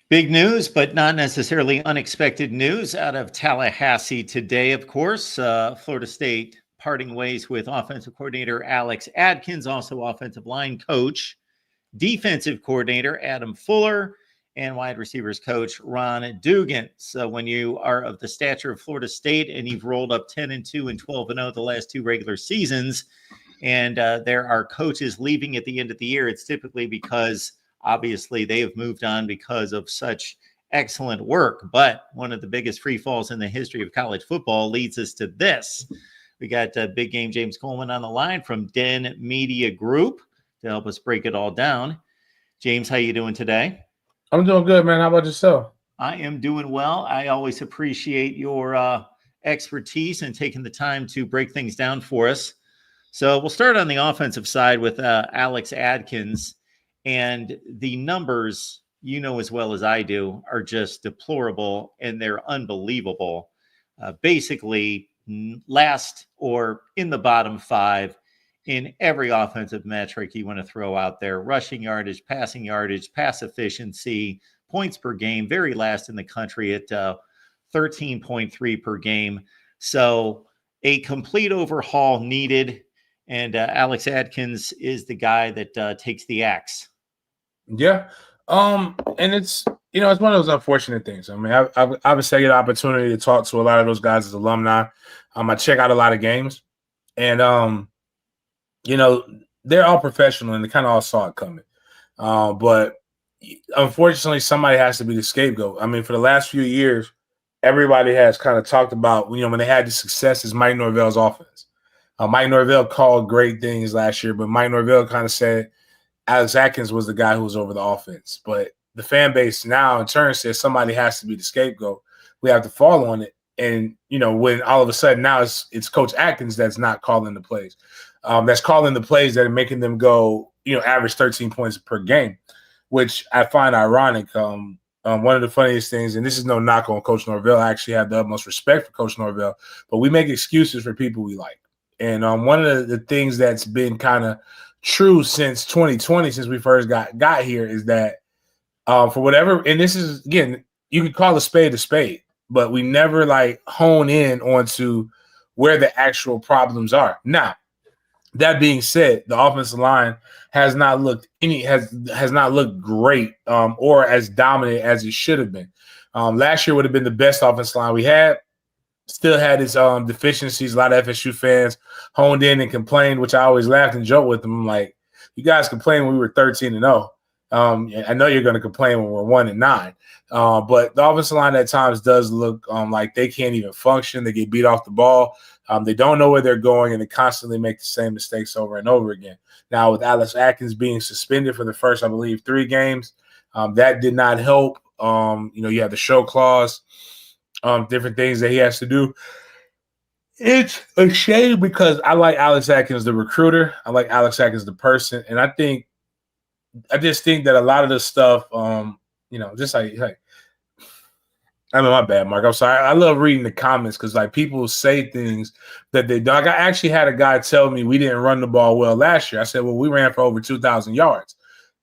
Big news, but not necessarily unexpected news out of Tallahassee today, of course. Florida State parting ways with offensive coordinator Alex Adkins, also offensive line coach, defensive coordinator Adam Fuller, and wide receivers coach Ron Dugans. So when you are of the stature of Florida State and you've rolled up 10-2 and 12-0 the last two regular seasons, and there are coaches leaving at the end of the year, it's typically because obviously they have moved on because of such excellent work. But one of the biggest free falls in the history of college football leads us to this. We got big game James Coleman on the line from Den Media Group to help us break it all down. James, how you doing today? I'm doing good, man. How about yourself? I am doing well. I always appreciate your expertise and taking the time to break things down for us. So we'll start on the offensive side with Alex Adkins. And the numbers, you know as well as I do, are just deplorable and they're unbelievable. Basically, last or in the bottom five in every offensive metric you want to throw out there: rushing yardage, passing yardage, pass efficiency, points per game, very last in the country at 13.3 per game. So a complete overhaul needed. And Alex Adkins is the guy that takes the axe. Yeah. And it's it's one of those unfortunate things. I mean, I've obviously get an opportunity to talk to a lot of those guys as alumni. I check out a lot of games, and they're all professional and they kind of all saw it coming. But unfortunately, somebody has to be the scapegoat. I mean, for the last few years, everybody has kind of talked about when they had the success is Mike Norvell's offense. Mike Norvell called great things last year, but Mike Norvell kind of said Alex Atkins was the guy who was over the offense. But the fan base now in turn says somebody has to be the scapegoat. We have to fall on it. And, when all of a sudden now it's Coach Atkins that's not calling the plays. That's calling the plays that are making them go, average 13 points per game, which I find ironic. One of the funniest things, and this is no knock on Coach Norvell, I actually have the utmost respect for Coach Norvell, but we make excuses for people we like. And one of the things that's been kind of true since 2020, since we first got here, is that for whatever, and this is, again, you can call a spade, but we never hone in onto where the actual problems are. Now, that being said, the offensive line has not looked has not looked great or as dominant as it should have been. Last year would have been the best offensive line we had. Still had its deficiencies. A lot of FSU fans honed in and complained, which I always laughed and joked with them. I'm like, you guys complained when we were 13-0. I know you're going to complain when we're 1-9. But the offensive line at times does look like they can't even function. They get beat off the ball. They don't know where they're going, and they constantly make the same mistakes over and over again. Now, with Alex Atkins being suspended for the first, I believe, 3 games, that did not help. You have the show clause. Different things that he has to do. It's a shame because I like Alex Atkins, the recruiter. I like Alex Atkins, the person. And I just think that a lot of the stuff, just like I mean, my bad, Mark. I'm sorry. I love reading the comments because people say things that they don't. I actually had a guy tell me we didn't run the ball well last year. I said, well, we ran for over 2,000 yards.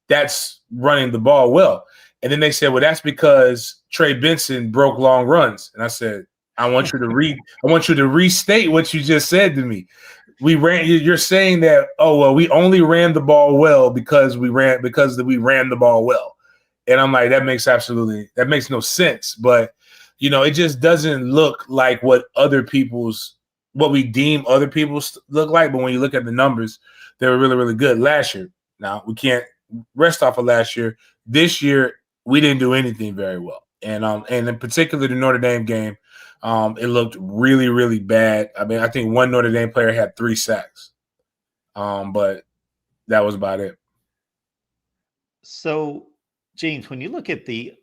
That's running the ball well. And then they said, well, that's because Trey Benson broke long runs. And I said, I want you to restate what you just said to me. You're saying that, oh, well, we only ran the ball well because we ran the ball well. And I'm like, that makes no sense. But, it just doesn't look like what we deem other people's look like. But when you look at the numbers, they were really, really good last year. Now, we can't rest off of last year. This year, we didn't do anything very well. And in particular, the Notre Dame game, it looked really, really bad. I mean, I think one Notre Dame player had 3 sacks. But that was about it. So, James, when you look at the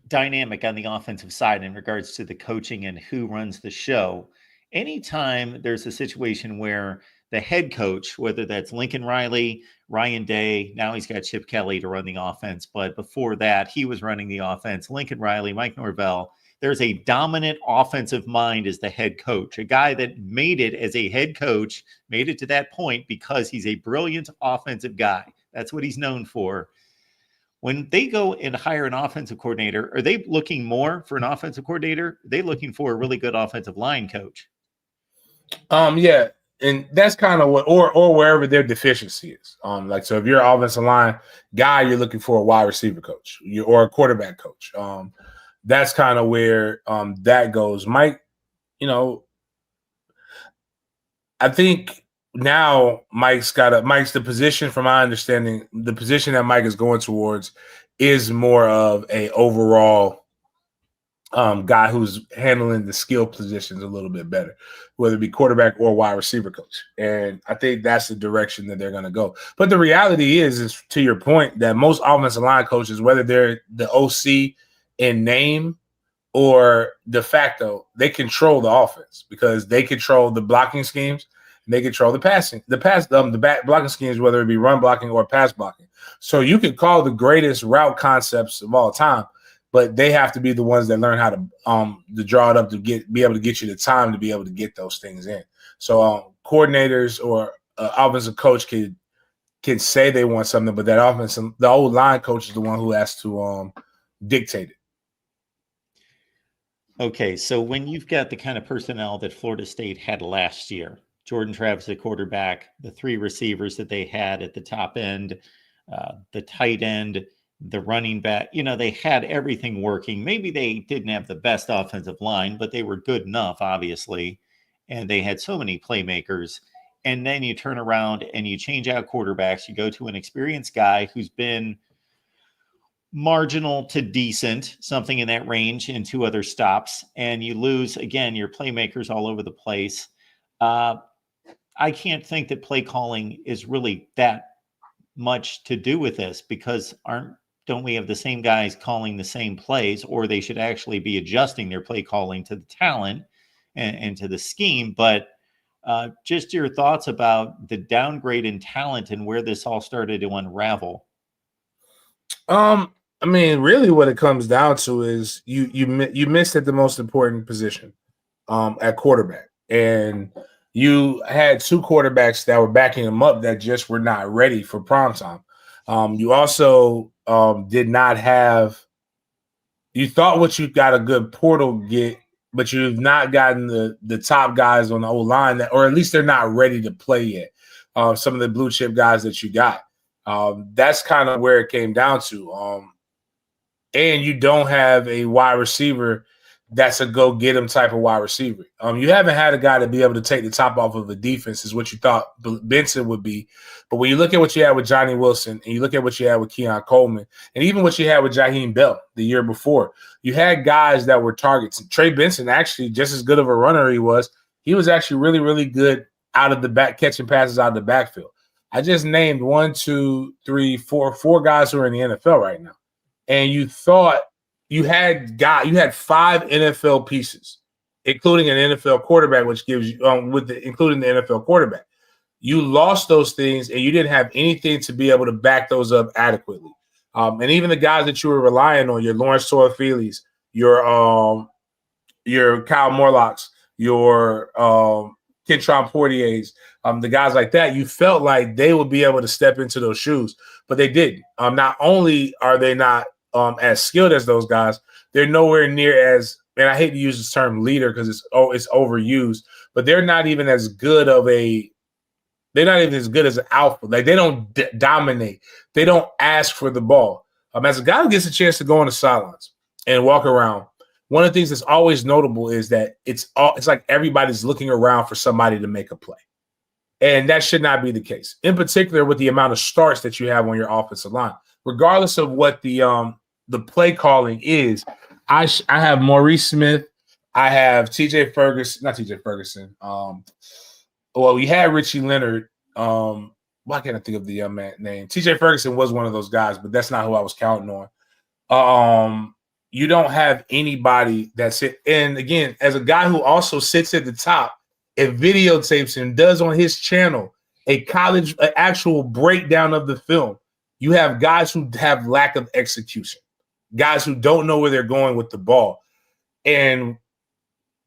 dynamic on the offensive side in regards to the coaching and who runs the show, anytime there's a situation where the head coach, whether that's Lincoln Riley, Ryan Day, now he's got Chip Kelly to run the offense, but before that, he was running the offense, Lincoln Riley, Mike Norvell, there's a dominant offensive mind as the head coach, a guy that made it as a head coach, made it to that point because he's a brilliant offensive guy. That's what he's known for. when they go and hire an offensive coordinator, are they looking more for an offensive coordinator? Are they looking for a really good offensive line coach? Yeah, and that's kind of what, or wherever their deficiency is. Like, so if you're an offensive line guy, you're looking for a wide receiver coach, or a quarterback coach. That's kind of where that goes. Mike, I think now Mike's the position, from my understanding, the position that Mike is going towards is more of a overall guy who's handling the skill positions a little bit better, whether it be quarterback or wide receiver coach. And I think that's the direction that they're going to go. But the reality is to your point, that most offensive line coaches, whether they're the OC in name or de facto, they control the offense because they control the blocking schemes. And they control the back blocking schemes, whether it be run blocking or pass blocking. So you can call the greatest route concepts of all time, but they have to be the ones that learn how to draw it up to be able to get you the time to be able to get those things in. So coordinators or offensive coach can say they want something, but the old line coach is the one who has to dictate it. Okay, so when you've got the kind of personnel that Florida State had last year, Jordan Travis at quarterback, the 3 receivers that they had at the top end, the tight end, the running back, they had everything working. Maybe they didn't have the best offensive line, but they were good enough, obviously. And they had so many playmakers. And then you turn around and you change out quarterbacks. You go to an experienced guy who's been marginal to decent, something in that range, in 2 other stops. And you lose, again, your playmakers all over the place. I can't think that play calling is really that much to do with this, because don't we have the same guys calling the same plays, or they should actually be adjusting their play calling to the talent and to the scheme. But just your thoughts about the downgrade in talent and where this all started to unravel. I mean, really what it comes down to is you missed at the most important position at quarterback. And you had 2 quarterbacks that were backing them up that just were not ready for prime time. You also did not have – you thought what you got a good portal get, but you've not gotten the top guys on the O-line, or at least they're not ready to play yet. Some of the blue chip guys that you got. That's kind of where it came down to. And you don't have a wide receiver that's a go-get-him type of wide receiver. You haven't had a guy to be able to take the top off of a defense is what you thought Benson would be. But when you look at what you had with Johnny Wilson, and you look at what you had with Keon Coleman, and even what you had with Jaheim Bell the year before, you had guys that were targets. Trey Benson, actually, just as good of a runner he was actually really, really good out of the back, catching passes out of the backfield. I just named 1, 2, 3, 4 guys who are in the NFL right now. And you thought you had 5 NFL pieces, including an NFL quarterback, which gives you including the NFL quarterback. You lost those things, and you didn't have anything to be able to back those up adequately. And even the guys that you were relying on, your Lawrence Toafili's, your Kyle Morlocks, your Kentron Portier's, the guys like that, you felt like they would be able to step into those shoes, but they didn't. Not only are they not as skilled as those guys, they're nowhere near as, and I hate to use this term leader because it's overused, but they're not even as good as an alpha. Like, they don't dominate. They don't ask for the ball. As a guy who gets a chance to go on the sidelines and walk around, one of the things that's always notable is that it's like everybody's looking around for somebody to make a play. And that should not be the case, in particular with the amount of starts that you have on your offensive line. Regardless of what the play calling is, I have Maurice Smith, I have TJ Ferguson, not TJ Ferguson. Well, we had Richie Leonard. Why can't I think of the young man name? TJ Ferguson was one of those guys, but that's not who I was counting on. You don't have anybody that's it. And again, as a guy who also sits at the top and videotapes and does on his channel an actual breakdown of the film, you have guys who have lack of execution, guys who don't know where they're going with the ball. And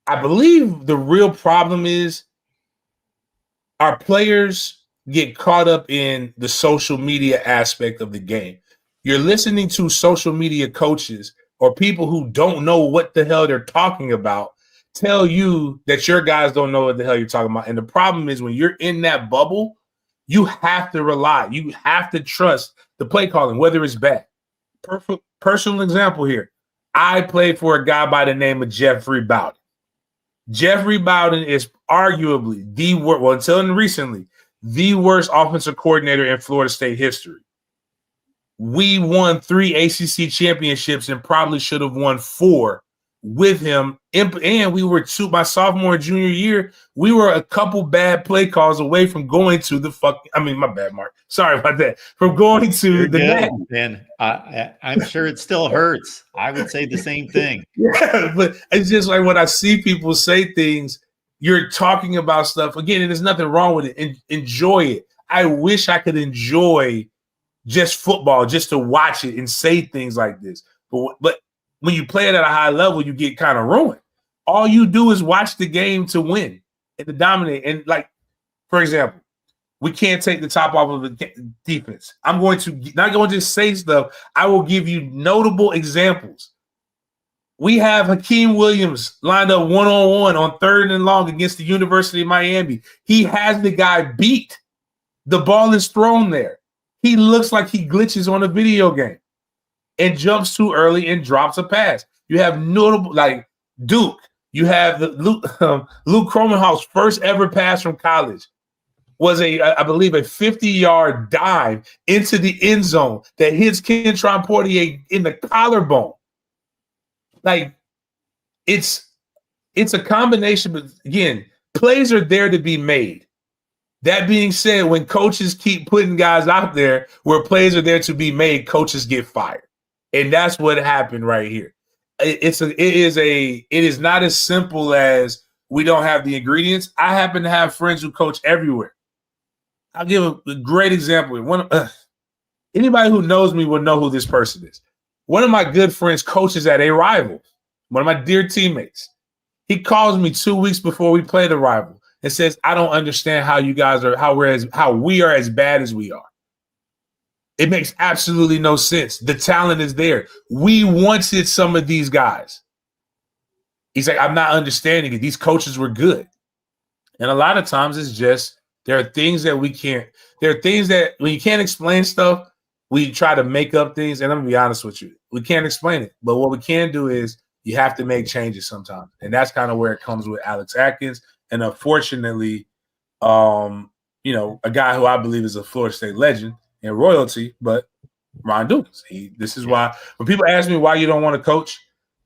I believe the real problem is our players get caught up in the social media aspect of the game. You're listening to social media coaches or people who don't know what the hell they're talking about tell you that your guys don't know what the hell you're talking about. And the problem is when you're in that bubble, you have to rely. You have to trust the play calling, whether it's bad. Perfect personal example here. I played for a guy by the name of Jeffrey Bowden. Jeffrey Bowden is arguably the worst, well, until recently, the worst offensive coordinator in Florida State history. We won 3 ACC championships and probably should have won 4 with him. And we were my sophomore and junior year, we were a couple bad play calls away from going to the my bad, Mark. Sorry about that. From going to the net. And I'm sure it still hurts. I would say the same thing. Yeah, but it's just like when I see people say things, you're talking about stuff again, and there's nothing wrong with it. Enjoy it. I wish I could enjoy just football, just to watch it and say things like this. But when you play it at a high level, you get kind of ruined. All you do is watch the game to win and to dominate. And like, for example, we can't take the top off of the defense. I'm going to not going to just say stuff. I will give you notable examples. We have Hakeem Williams lined up one-on-one on 3rd and long against the University of Miami. He has the guy beat. The ball is thrown there. He looks like he glitches on a video game and jumps too early and drops a pass. You have notable like Duke. You have the Luke Cromenhoff's first ever pass from college was I believe a 50-yard dive into the end zone that hits Kentron Portier in the collarbone. Like it's a combination, but again, plays are there to be made. That being said, when coaches keep putting guys out there where plays are there to be made, coaches get fired. And that's what happened right here. It is not as simple as we don't have the ingredients. I happen to have friends who coach everywhere. I'll give a great example. Anybody who knows me will know who this person is. One of my good friends coaches at a rival, one of my dear teammates. He calls me 2 weeks before we play the rival and says, I don't understand how you guys are, how we are as bad as we are. It makes absolutely no sense. The talent is there. We wanted some of these guys. He's like, I'm not understanding it. These coaches were good. And a lot of times it's just, there are things that when you can't explain stuff, we try to make up things. And I'm going to be honest with you. We can't explain it. But what we can do is you have to make changes sometimes. And that's kind of where it comes with Alex Atkins. And unfortunately, a guy who I believe is a Florida State legend and royalty, but Ron Dugans. This is why when people ask me why you don't want to coach,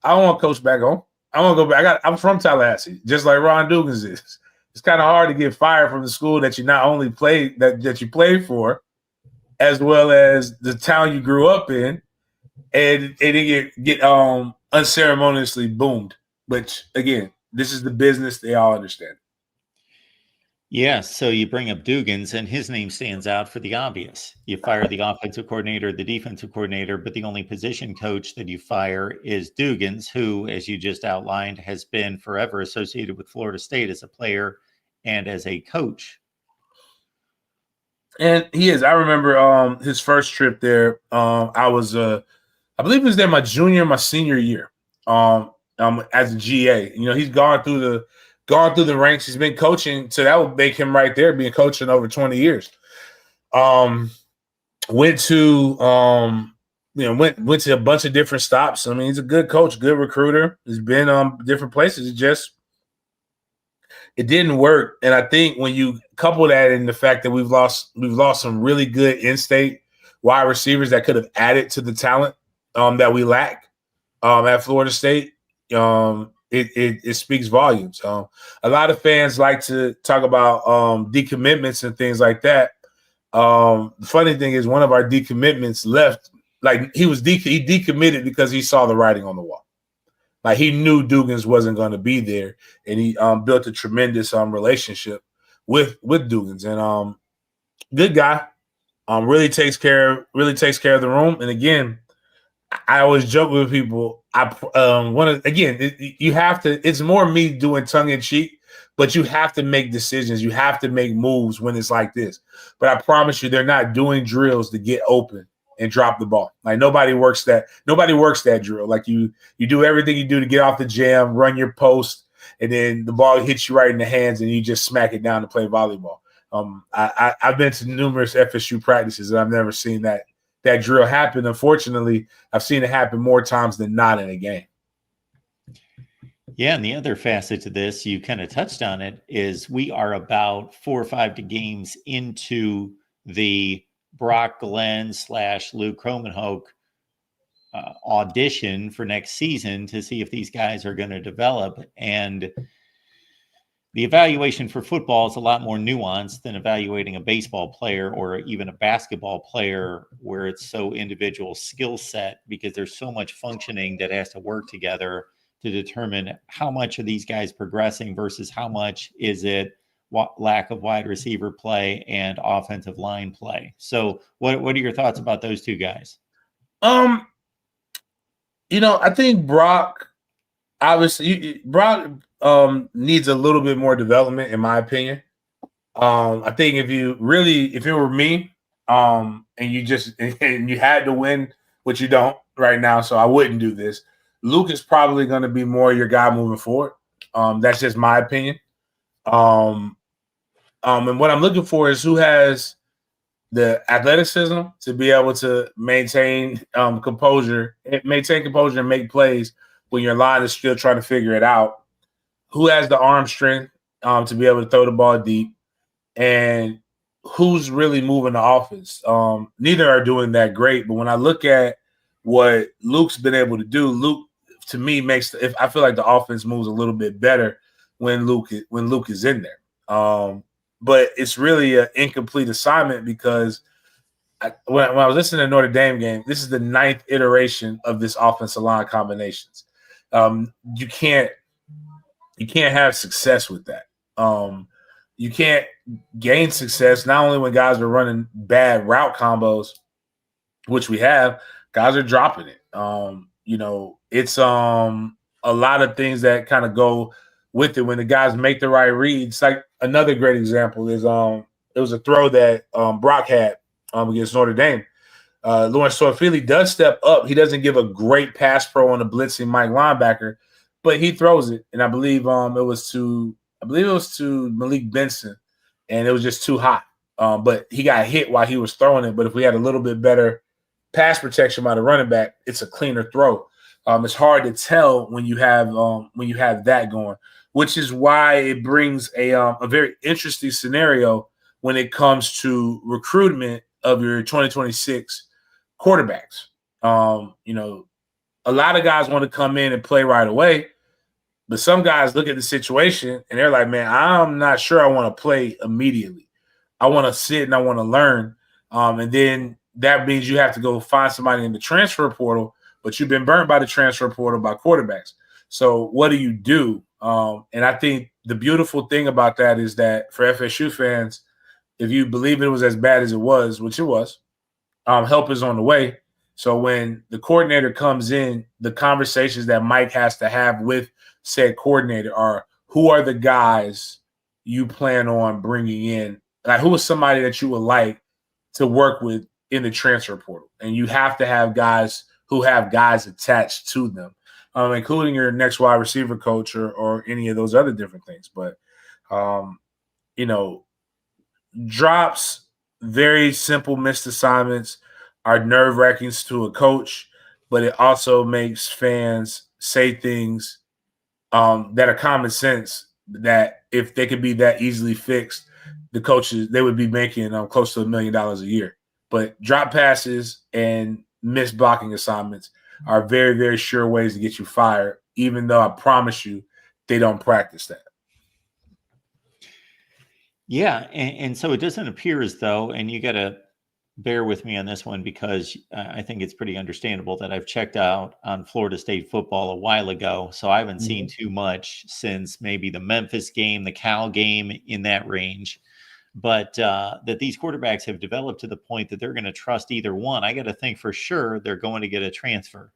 I don't want to coach back home. I want to go back. I'm from Tallahassee, just like Ron Dugans is. It's kind of hard to get fired from the school that you not only played that you played for, as well as the town you grew up in, and it get unceremoniously boomed. Which again, this is the business. They all understand. Yeah, so you bring up Dugans, and his name stands out for the obvious. You fire the offensive coordinator, the defensive coordinator, but the only position coach that you fire is Dugans, who, as you just outlined, has been forever associated with Florida State as a player and as a coach. And he is. I remember his first trip there. I believe it was there my junior, my senior year. As a GA, he's gone through the ranks. He's been coaching, so that would make him right there being coaching over 20 years. Went to a bunch of different stops. I mean, he's a good coach, good recruiter. He's been different places. It didn't work. And I think when you couple that in the fact that we've lost some really good in-state wide receivers that could have added to the talent that we lack at Florida State, it speaks volumes. A lot of fans like to talk about decommitments and things like that. The funny thing is one of our decommitments left, like he decommitted because he saw the writing on the wall. Like he knew Dugans wasn't going to be there, and he built a tremendous relationship with Dugans. And good guy, really takes care of the room. And again, I always joke with people. You have to. It's more me doing tongue in cheek, but you have to make decisions. You have to make moves when it's like this. But I promise you, they're not doing drills to get open. and drop the ball. Like nobody works that drill. Like you do everything you do to get off the jam, run your post, and then the ball hits you right in the hands and you just smack it down to play volleyball. I've been to numerous FSU practices and I've never seen that drill happen. Unfortunately, I've seen it happen more times than not in a game. Yeah, and the other facet to this, you kind of touched on it, is we are about 4 or 5 games into the Brock Glenn / Luke Kromenhoek audition for next season to see if these guys are going to develop. And the evaluation for football is a lot more nuanced than evaluating a baseball player or even a basketball player, where it's so individual skill set, because there's so much functioning that has to work together to determine how much are these guys progressing versus how much is it lack of wide receiver play and offensive line play. So what are your thoughts about those two guys? I think Brock needs a little bit more development, in my opinion. I think if it were me, and you had to win, which you don't right now, so I wouldn't do this. Luke is probably going to be more your guy moving forward. That's just my opinion. And what I'm looking for is who has the athleticism to be able to maintain composure and make plays when your line is still trying to figure it out. Who has the arm strength to be able to throw the ball deep, and who's really moving the offense. Neither are doing that great, but when I look at what Luke's been able to do, Luke to me I feel like the offense moves a little bit better when Luke is in there. But it's really an incomplete assignment because when I was listening to Notre Dame game, this is the 9th iteration of this offensive line combinations. You can't have success with that. You can't gain success not only when guys are running bad route combos, which we have, guys are dropping it. It's a lot of things that kind of go with it when the guys make the right reads. Like another great example is it was a throw that Brock had against Notre Dame. Lawrence Toafili does step up. He doesn't give a great pass pro on the blitzing Mike linebacker, but he throws it, and I believe it was to Malik Benson, and it was just too hot. But he got hit while he was throwing it. But if we had a little bit better pass protection by the running back, it's a cleaner throw. It's hard to tell when you have that going, which is why it brings a very interesting scenario when it comes to recruitment of your 2026 quarterbacks. A lot of guys want to come in and play right away, but some guys look at the situation and they're like, man, I'm not sure I want to play immediately. I want to sit and I want to learn. And then that means you have to go find somebody in the transfer portal, but you've been burnt by the transfer portal by quarterbacks. So what do? And I think the beautiful thing about that is that for FSU fans, if you believe it was as bad as it was, which it was, help is on the way. So when the coordinator comes in, the conversations that Mike has to have with said coordinator are, who are the guys you plan on bringing in? Like, who is somebody that you would like to work with in the transfer portal? And you have to have guys who have guys attached to them, including your next wide receiver coach or any of those other different things. But, drops, very simple missed assignments are nerve-wracking to a coach, but it also makes fans say things that are common sense, that if they could be that easily fixed, the coaches, they would be making close to $1 million a year. But drop passes and missed blocking assignments are very, very sure ways to get you fired, even though I promise you they don't practice that. Yeah, and so it doesn't appear as though, and you got to bear with me on this one because I think it's pretty understandable that I've checked out on Florida State football a while ago, so I haven't seen too much since maybe the Memphis game, the Cal game, in that range. But that these quarterbacks have developed to the point that they're going to trust either one. I got to think for sure they're going to get a transfer.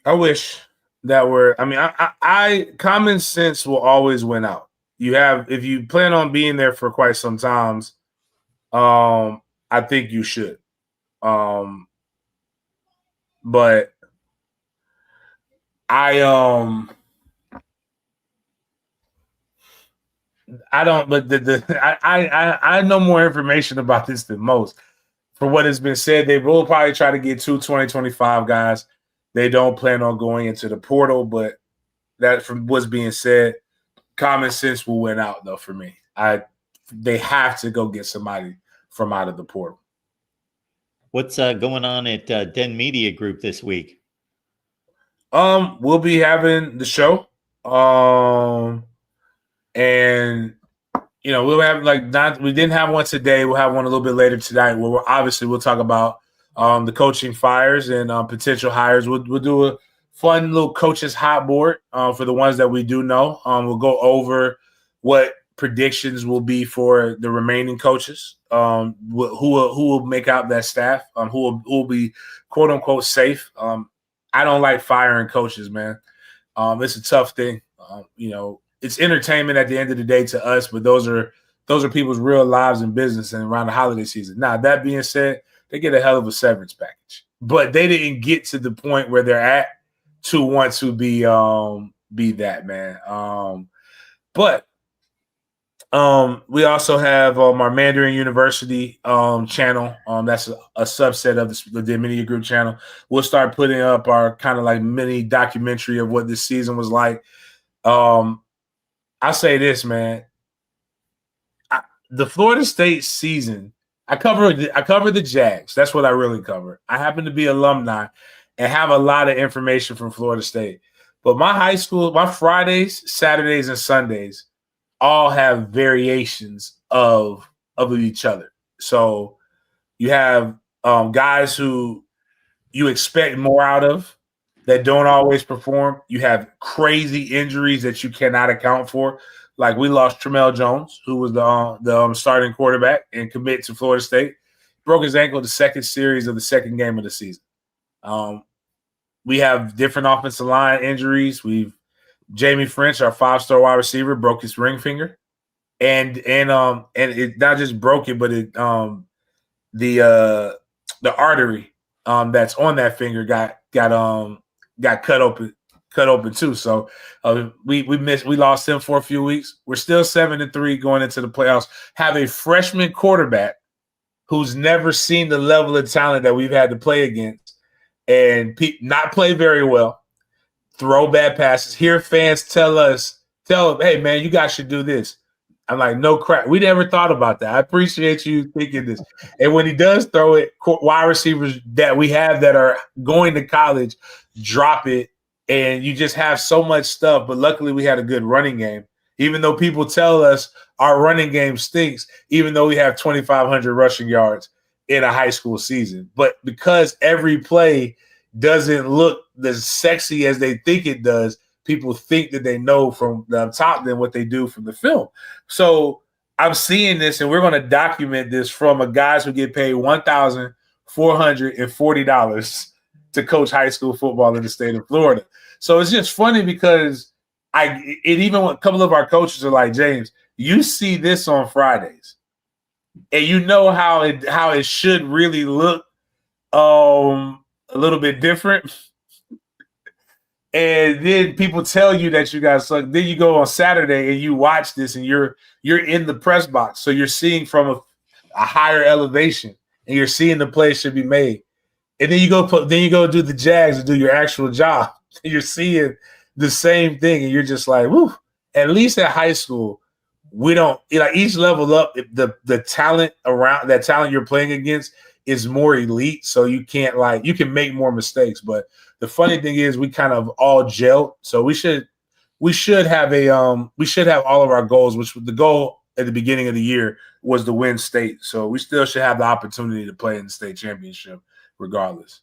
I wish that were. I mean, I common sense will always win out. If you plan on being there for quite some times, I think you should. but I don't. But I know more information about this than most. For what has been said, they will probably try to get 2025 guys. They don't plan on going into the portal, but that from what's being said, common sense will win out though for me. They have to go get somebody from out of the portal. What's going on at Den Media Group this week? We'll be having the show. And we'll have we didn't have one today. We'll have one a little bit later tonight where we'll talk about the coaching fires and potential hires. We'll do a fun little coaches hot board for the ones that we do know. We'll go over what predictions will be for the remaining coaches, who will make out that staff, who will be quote unquote safe. I don't like firing coaches, man. It's a tough thing. It's entertainment at the end of the day to us, but those are people's real lives and business and around the holiday season. Now, that being said, they get a hell of a severance package, but they didn't get to the point where they're at to want to be that, man. But we also have our Mandarin University channel. That's a subset of the Media Group channel. We'll start putting up our kind of like mini documentary of what this season was like. I'll say this, man. The Florida State season, I cover the Jags. That's what I really cover. I happen to be alumni and have a lot of information from Florida State. But my high school, my Fridays, Saturdays, and Sundays all have variations of each other. So you have guys who you expect more out of that don't always perform. You have crazy injuries that you cannot account for. Like we lost Tramel Jones, who was the starting quarterback and committed to Florida State. Broke his ankle the second series of the second game of the season. We have different offensive line injuries. Jamie French, our 5-star wide receiver, broke his ring finger, and it not just broke it, but it the artery that's on that finger got cut open too. So we lost him for a few weeks. We're still 7-3 going into the playoffs. Have a freshman quarterback who's never seen the level of talent that we've had to play against, and not play very well. Throw bad passes. Hear fans tell them, hey man, you guys should do this. I'm like, no crap. We never thought about that. I appreciate you thinking this. And when he does throw it, wide receivers that we have that are going to college drop it, and you just have so much stuff. But luckily we had a good running game. Even though people tell us our running game stinks, even though we have 2,500 rushing yards in a high school season. But because every play doesn't look as sexy as they think it does, people think that they know from the top than what they do from the film. So I'm seeing this, and we're going to document this from a guys who get paid $1,440 to coach high school football in the state of Florida. So it's just funny because even a couple of our coaches are like, James, you see this on Fridays, and you know how it should really look a little bit different. And then people tell you that you guys suck. Then you go on Saturday and you watch this, and you're in the press box, so you're seeing from a higher elevation, and you're seeing the play should be made. And then you go do the Jags and do your actual job. And you're seeing the same thing, and you're just like, woo. At least at high school, we don't each level up. The talent around that talent you're playing against is more elite, so you can make more mistakes, but. The funny thing is we kind of all gelled, so we should have all of our goals, which the goal at the beginning of the year was to win state. So we still should have the opportunity to play in the state championship regardless.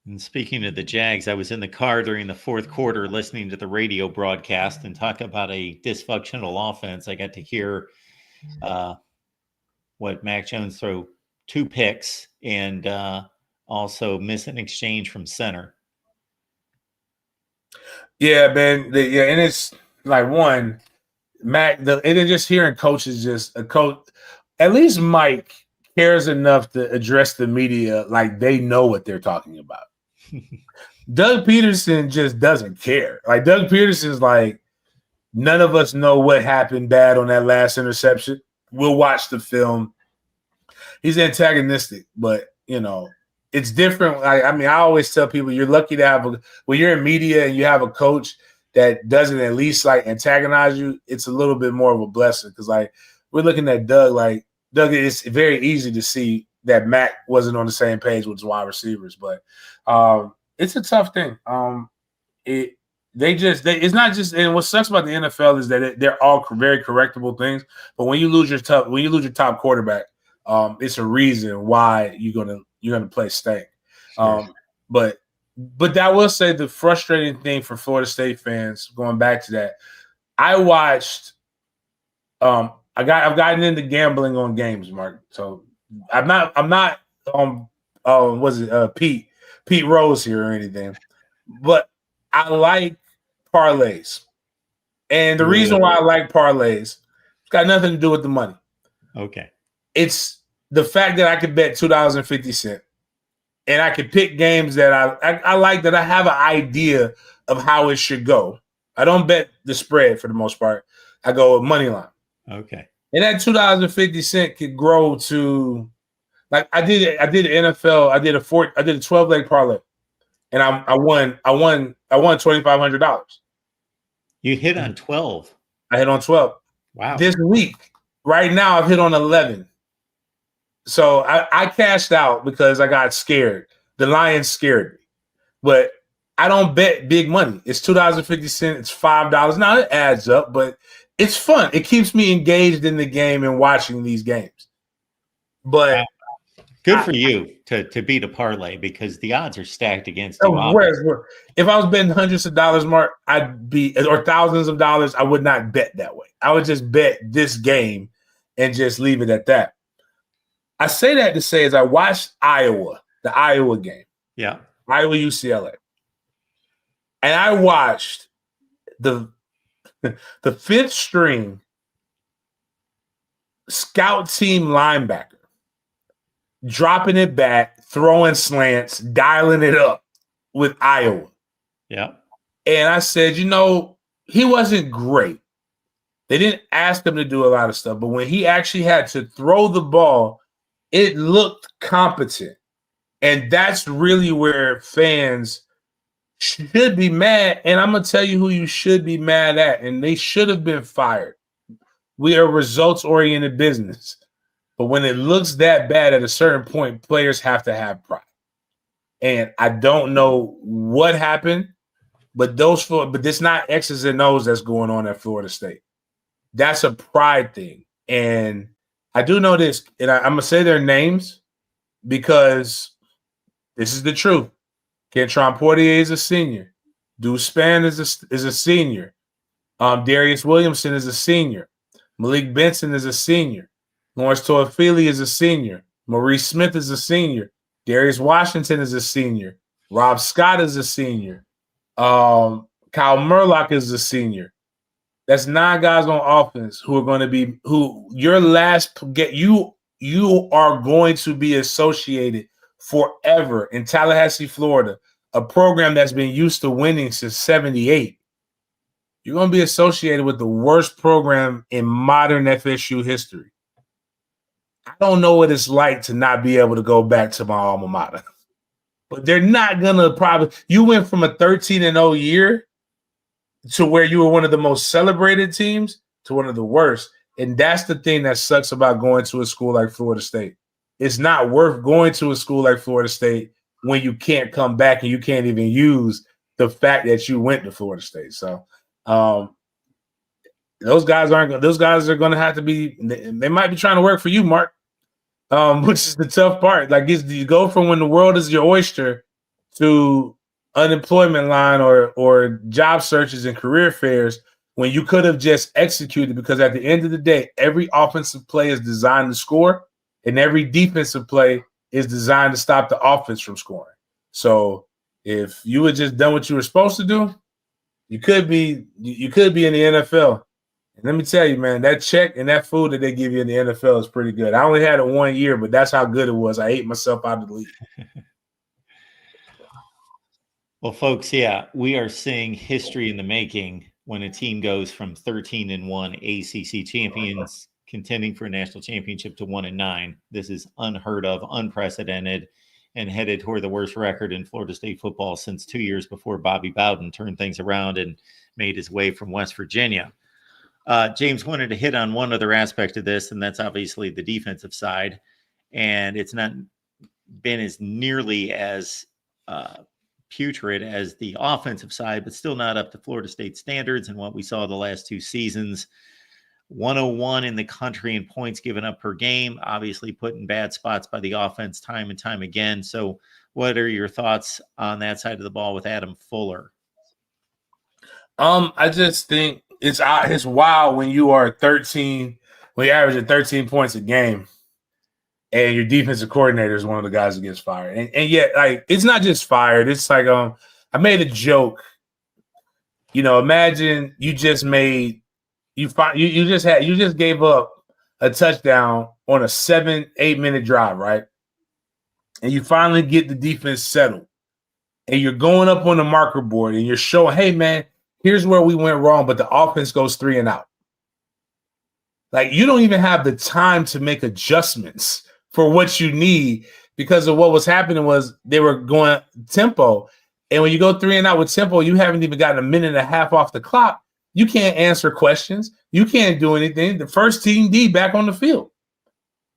And speaking of the Jags, I was in the car during the fourth quarter listening to the radio broadcast and talk about a dysfunctional offense. I got to hear what Mac Jones throw 2 picks and also miss an exchange from center. Yeah, man. And it's like one, Mac. And then just hearing coaches, at least Mike cares enough to address the media like they know what they're talking about. Doug Peterson just doesn't care. Like Doug Peterson's like, none of us know what happened bad on that last interception. We'll watch the film. He's antagonistic, but it's different. I mean, I always tell people you're lucky to have when you're in media and you have a coach that doesn't at least like antagonize you. It's a little bit more of a blessing because like we're looking at Doug. Like Doug, it's very easy to see that Mac wasn't on the same page with his wide receivers, but it's a tough thing. It's not just, and what sucks about the NFL is that they're all very correctable things. But when you lose your top quarterback, it's a reason why you're gonna play stank. Sure. But that will say the frustrating thing for Florida State fans, going back to that, I watched. I've gotten into gambling on games, Mark. So I'm not Pete Rose here or anything, but I like parlays. And the reason why I like parlays, it's got nothing to do with the money. Okay. It's the fact that I could bet $2.50 and I could pick games that I like, that I have an idea of how it should go. I don't bet the spread for the most part. I go with money line. Okay. And that $2.50 could grow to, like I did NFL. I did a 12-leg parlay, and I won $2,500. You hit on 12. I hit on 12. Wow. This week, right now, I've hit on 11. So I cashed out because I got scared. The Lions scared me, but I don't bet big money. It's $2.50. It's $5. Now it adds up, but it's fun. It keeps me engaged in the game and watching these games. But good for you to beat a parlay because the odds are stacked against you. If I was betting hundreds of dollars, Mark, or thousands of dollars, I would not bet that way. I would just bet this game and just leave it at that. I say that to say, as I watched the Iowa game. Yeah. Iowa UCLA. And I watched the fifth string scout team linebacker dropping it back, throwing slants, dialing it up with Iowa. Yeah. And I said, he wasn't great. They didn't ask him to do a lot of stuff, but when he actually had to throw the ball, it looked competent. And that's really where fans should be mad. And I'm going to tell you who you should be mad at. And they should have been fired. We are a results-oriented business. But when it looks that bad at a certain point, players have to have pride. And I don't know what happened, but it's not X's and O's that's going on at Florida State. That's a pride thing. And I do know this, and I'm going to say their names because this is the truth. Kentron Portier is a senior. Deuce Spann is a senior. Darius Williamson is a senior. Malik Benson is a senior. Lawrence Toafili is a senior. Maurice Smith is a senior. Darius Washington is a senior. Rob Scott is a senior. Kyle Murlock is a senior. That's 9 guys on offense who are going to be you are going to be associated forever in Tallahassee, Florida, a program that's been used to winning since 78. You're going to be associated with the worst program in modern FSU history. I don't know what it's like to not be able to go back to my alma mater. But they're not going to you went from a 13-0 year to where you were one of the most celebrated teams to one of the worst. And that's the thing that sucks about going to a school like Florida State. It's not worth going to a school like Florida State when you can't come back and you can't even use the fact that you went to Florida State. So those guys are going to have to be, they might be trying to work for you, Mark, which is the tough part. Like you go from when the world is your oyster to unemployment line or job searches and career fairs when you could have just executed, because at the end of the day, every offensive play is designed to score and every defensive play is designed to stop the offense from scoring. So if you had just done what you were supposed to do, you could be in the NFL. And let me tell you, man, that check and that food that they give you in the NFL is pretty good. I only had it 1 year, but that's how good it was. I ate myself out of the league. Well, folks, yeah, we are seeing history in the making when a team goes from 13-1 ACC champions contending for a national championship to 1-9. This is unheard of, unprecedented, and headed toward the worst record in Florida State football since 2 years before Bobby Bowden turned things around and made his way from West Virginia. James wanted to hit on one other aspect of this, and that's obviously the defensive side. And it's not been as nearly as putrid as the offensive side, but still not up to Florida State standards and what we saw the last two seasons. 101 in the country in points given up per game, obviously put in bad spots by the offense time and time again. So what are your thoughts on that side of the ball with Adam Fuller? I just think it's wild when you are 13, when you average 13 points a game, and your defensive coordinator is one of the guys that gets fired. And yet, like, it's not just fired. It's like I made a joke. Imagine you just gave up a touchdown on a 7-8 minute drive, right? And you finally get the defense settled. And you're going up on the marker board and you're showing, hey man, here's where we went wrong, but the offense goes 3 and out. Like, you don't even have the time to make adjustments for what you need, because of what was happening was they were going tempo. And when you go 3 and out with tempo, you haven't even gotten a minute and a half off the clock. You can't answer questions. You can't do anything. The first team D back on the field.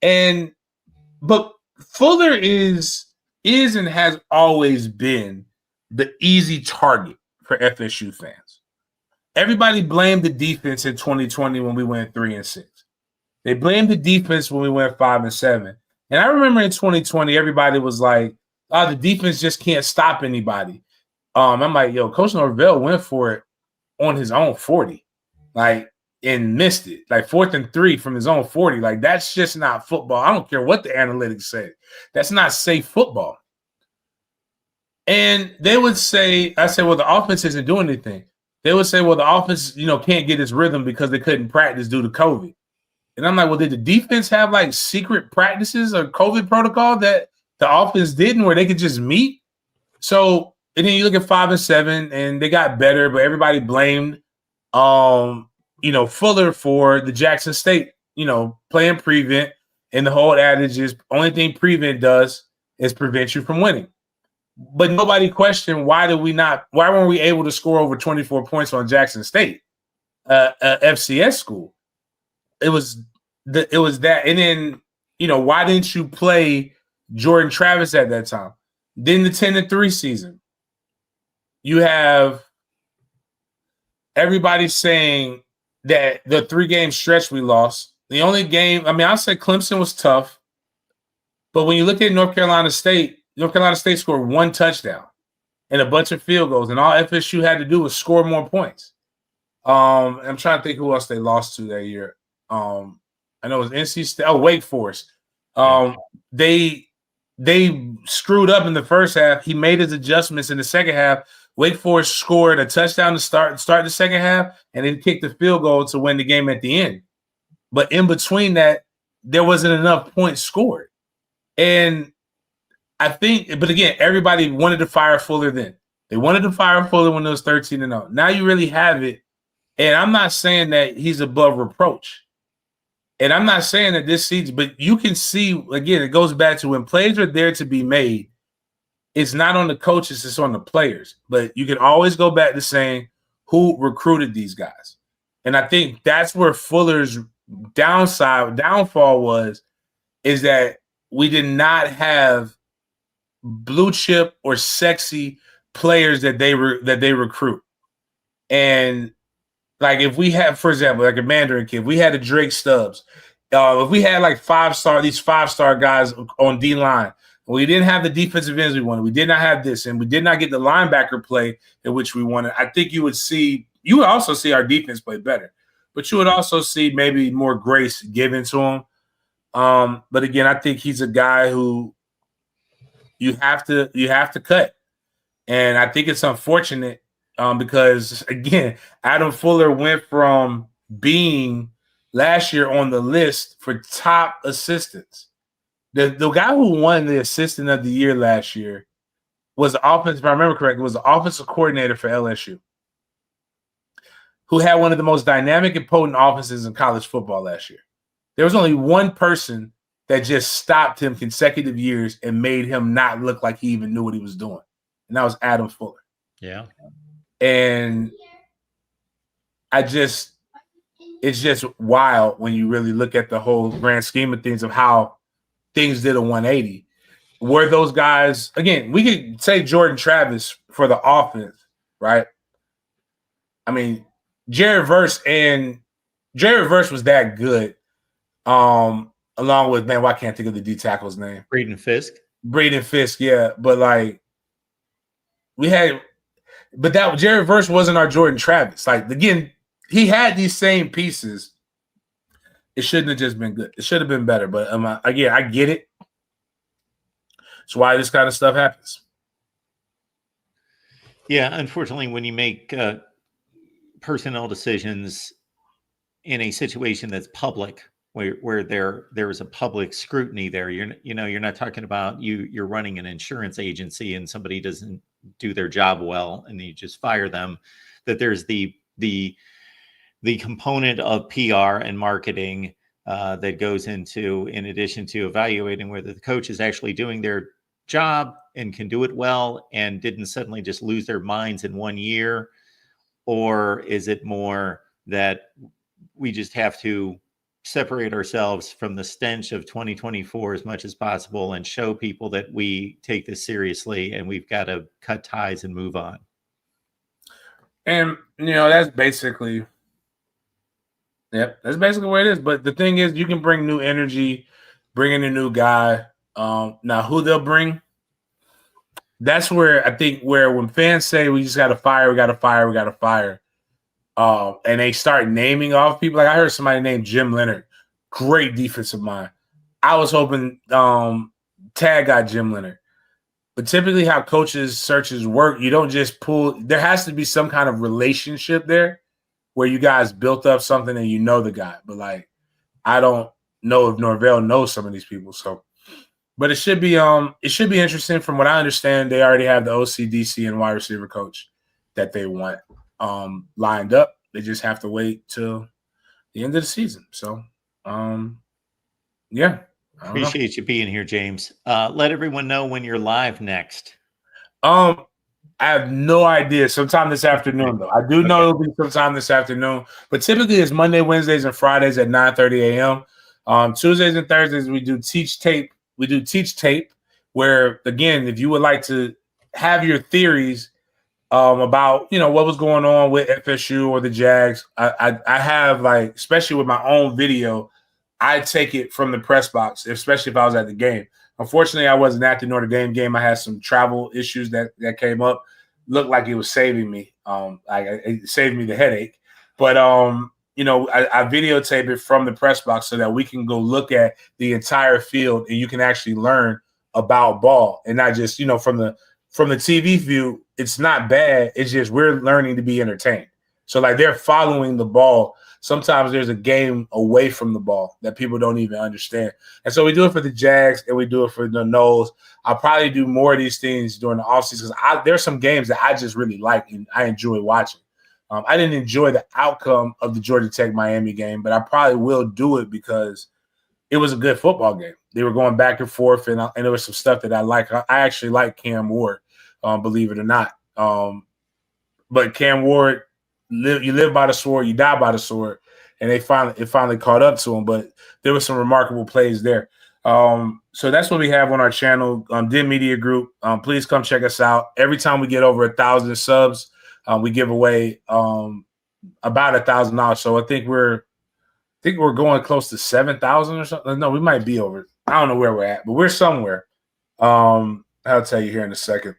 But Fuller is and has always been the easy target for FSU fans. Everybody blamed the defense in 2020 when we went 3-6. They blamed the defense when we went 5-7. And I remember in 2020, everybody was like, "Oh, the defense just can't stop anybody." I'm like, "Yo, Coach Norvell went for it on his own 40, and missed it, 4th and 3 from his own 40. Like, that's just not football. I don't care what the analytics say. That's not safe football." And they would say, I said, "Well, the offense isn't doing anything." They would say, "Well, the offense, can't get its rhythm because they couldn't practice due to COVID." And I'm like, well, did the defense have secret practices or COVID protocol that the offense didn't, where they could just meet? So, and then you look at 5-7 and they got better, but everybody blamed, Fuller for the Jackson State, playing prevent. And the whole adage is only thing prevent does is prevent you from winning. But nobody questioned why weren't we able to score over 24 points on Jackson State, FCS school? It was that. And then, why didn't you play Jordan Travis at that time? Then the 10-3 season, you have everybody saying that the 3-game stretch we lost, the only game, I said Clemson was tough, but when you look at North Carolina State scored 1 touchdown and a bunch of field goals, and all FSU had to do was score more points. I'm trying to think who else they lost to that year. I know it was NC State. Oh, Wake Forest. They screwed up in the first half. He made his adjustments in the second half. Wake Forest scored a touchdown to start the second half, and then kicked the field goal to win the game at the end. But in between that, there wasn't enough points scored. And I think, but again, everybody wanted to fire Fuller then. They wanted to fire Fuller when it was 13-0. Now you really have it. And I'm not saying that he's above reproach. And I'm not saying that this season, but you can see, again, it goes back to when plays are there to be made, it's not on the coaches, it's on the players. But you can always go back to saying who recruited these guys. And I think that's where Fuller's downfall was, is that we did not have blue chip or sexy players that they recruit. And if we had, for example, a Mandarin kid, we had a Drake Stubbs. If we had these 5-star guys on D-line, we didn't have the defensive ends we wanted. We did not have this, and we did not get the linebacker play in which we wanted. I think you would also see our defense play better, but you would also see maybe more grace given to him. But again, I think he's a guy who you have to cut. And I think it's unfortunate because, again, Adam Fuller went from being last year on the list for top assistants. The guy who won the assistant of the year last year was the offense, if I remember correctly, was the offensive coordinator for LSU, who had one of the most dynamic and potent offenses in college football last year. There was only one person that just stopped him consecutive years and made him not look like he even knew what he was doing. And that was Adam Fuller. Yeah. And it's just wild when you really look at the whole grand scheme of things of how things did a 180. Were those guys, again, we could say Jordan Travis for the offense, right? I mean, Jared Verse was that good. Along with, man, why can't I think of the D tackle's name? Braden Fisk, yeah. But like that Jared Verse wasn't our Jordan Travis. Like, again, he had these same pieces. It shouldn't have just been good. It should have been better. But again, I get it. It's why this kind of stuff happens. Yeah, unfortunately, when you make personnel decisions in a situation that's public, where there is a public scrutiny there, you're not talking about you're running an insurance agency and somebody doesn't do their job well and you just fire them. That there's the component of PR and marketing that goes into, in addition to evaluating whether the coach is actually doing their job and can do it well and didn't suddenly just lose their minds in 1 year, or is it more that we just have to separate ourselves from the stench of 2024 as much as possible and show people that we take this seriously and we've got to cut ties and move on? And that's basically what it is. But the thing is, you can bring new energy, bring in a new guy. Now, who they'll bring, that's where I think when fans say we just got to fire, and they start naming off people. Like I heard somebody named Jim Leonard, great defensive mind. I was hoping Tag got Jim Leonard. But typically how coaches searches work, you don't just pull. There has to be some kind of relationship there where you guys built up something and you know the guy. But like, I don't know if Norvell knows some of these people. So, but it should be interesting. From what I understand, they already have the OC, DC, and wide receiver coach that they want lined up. They just have to wait till the end of the season. So, yeah. Appreciate you being here, James. Let everyone know when you're live next. I have no idea. Sometime this afternoon, though. I do know it'll be sometime this afternoon. But typically it's Monday, Wednesdays, and Fridays at 9:30 a.m. Tuesdays and Thursdays we do teach tape. Where, again, if you would like to have your theories about what was going on with FSU or the Jags, I have, like, especially with my own video, I take it from the press box, especially if I was at the game. Unfortunately, I wasn't at the Notre Dame game. I had some travel issues that came up. Looked like it was saving me. It saved me the headache. But I videotape it from the press box so that we can go look at the entire field and you can actually learn about ball and not just from the TV view. It's not bad. It's just we're learning to be entertained. So like they're following the ball. Sometimes there's a game away from the ball that people don't even understand. And so we do it for the Jags and we do it for the Noles. I'll probably do more of these things during the offseason because there's some games that I just really like and I enjoy watching. I didn't enjoy the outcome of the Georgia Tech-Miami game, but I probably will do it because it was a good football game. They were going back and forth, and there was some stuff that I like. I actually like Cam Ward, believe it or not. But Cam Ward, you live by the sword, you die by the sword, and it finally caught up to him. But there were some remarkable plays there. So that's what we have on our channel, Den Media Group. Please come check us out. Every time we get over 1,000 subs, we give away about $1,000. So I think we're going close to 7,000 or something. No, we might be over. I don't know where we're at, but we're somewhere. I'll tell you here in a second.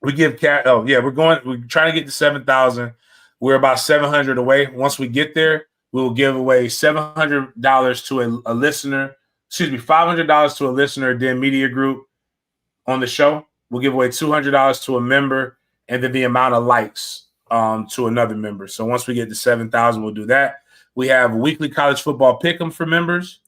We give we're trying to get to 7,000. We're about 700 away. Once we get there, we will give away $700 to a listener. Excuse me, $500 to a listener, Den Media Group on the show. We'll give away $200 to a member, and then the amount of likes to another member. So once we get to 7,000, we'll do that. We have weekly college football pick'em for members.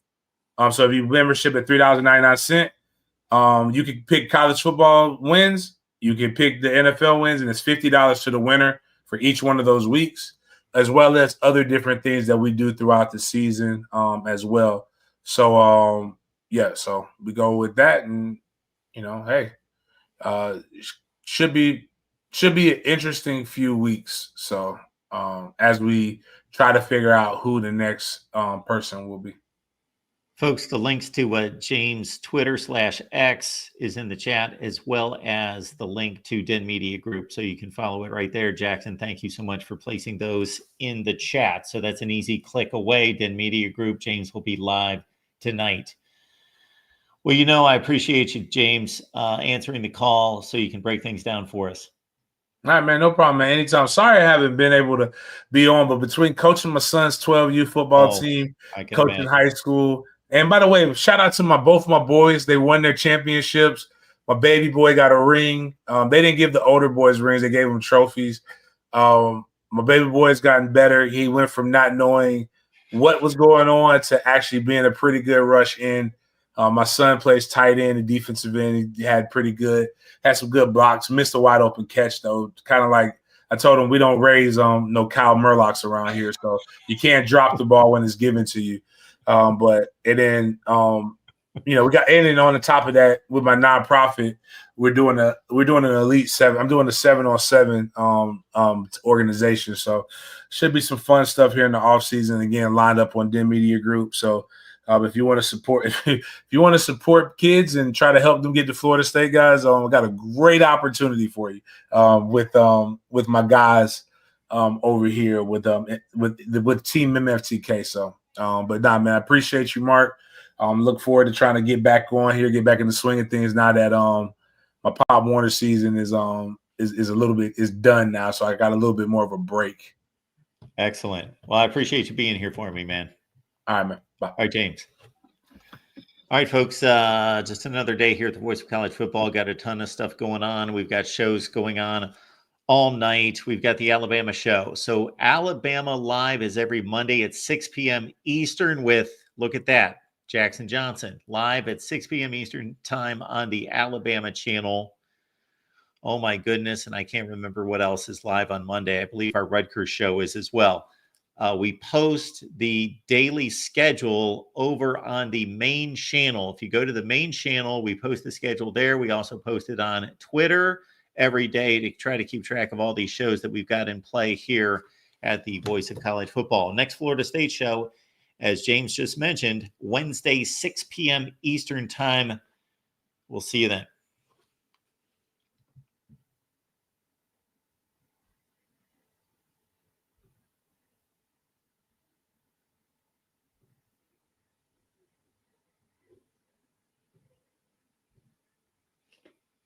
So if you membership at $3.99, you can pick college football wins You can pick the NFL wins, and it's $50 to the winner for each one of those weeks, as well as other different things that we do throughout the season as well. So, so we go with that, and hey, should be an interesting few weeks. So as we try to figure out who the next person will be. Folks, the links to James' Twitter/X is in the chat, as well as the link to Den Media Group. So you can follow it right there. Jackson, thank you so much for placing those in the chat. So that's an easy click away. Den Media Group. James will be live tonight. Well, I appreciate you, James, answering the call so you can break things down for us. All right, man. No problem, man. Anytime. Sorry I haven't been able to be on, but between coaching my son's 12U football team, coaching high school, and by the way, shout out to both my boys. They won their championships. My baby boy got a ring. They didn't give the older boys rings. They gave them trophies. My baby boy's gotten better. He went from not knowing what was going on to actually being a pretty good rush in. My son plays tight end and defensive end. He had some good blocks. Missed a wide open catch though. Kind of like I told him, we don't raise no Kyle Murlocs around here, so you can't drop the ball when it's given to you. We got in, and on the top of that, with my nonprofit, we're doing an Elite 7. I'm doing a 7-on-7 organization. So should be some fun stuff here in the off season. Again, lined up on Den Media Group. So if you want to support kids and try to help them get to Florida State, guys, we got a great opportunity for you with my guys over here with Team MFTK. So, but nah, man, I appreciate you, Mark. Look forward to trying to get back on here, get back in the swing of things now that my Pop Warner season is done now, so I got a little bit more of a break. Excellent. Well, I appreciate you being here for me, man. All right, man. Bye. All right, James. All right, folks, just another day here at the Voice of College Football. Got a ton of stuff going on. We've got shows going on all night. We've got the Alabama show. So Alabama Live is every Monday at 6 p.m. Eastern with, look at that, Jackson Johnson, live at 6 p.m. Eastern time on the Alabama channel. Oh, my goodness, and I can't remember what else is live on Monday. I believe our Rutgers show is as well. We post the daily schedule over on the main channel. If you go to the main channel, we post the schedule there. We also post it on Twitter every day to try to keep track of all these shows that we've got in play here at the Voice of College Football. Next Florida State show, as James just mentioned, Wednesday, 6 p.m. Eastern time. We'll see you then.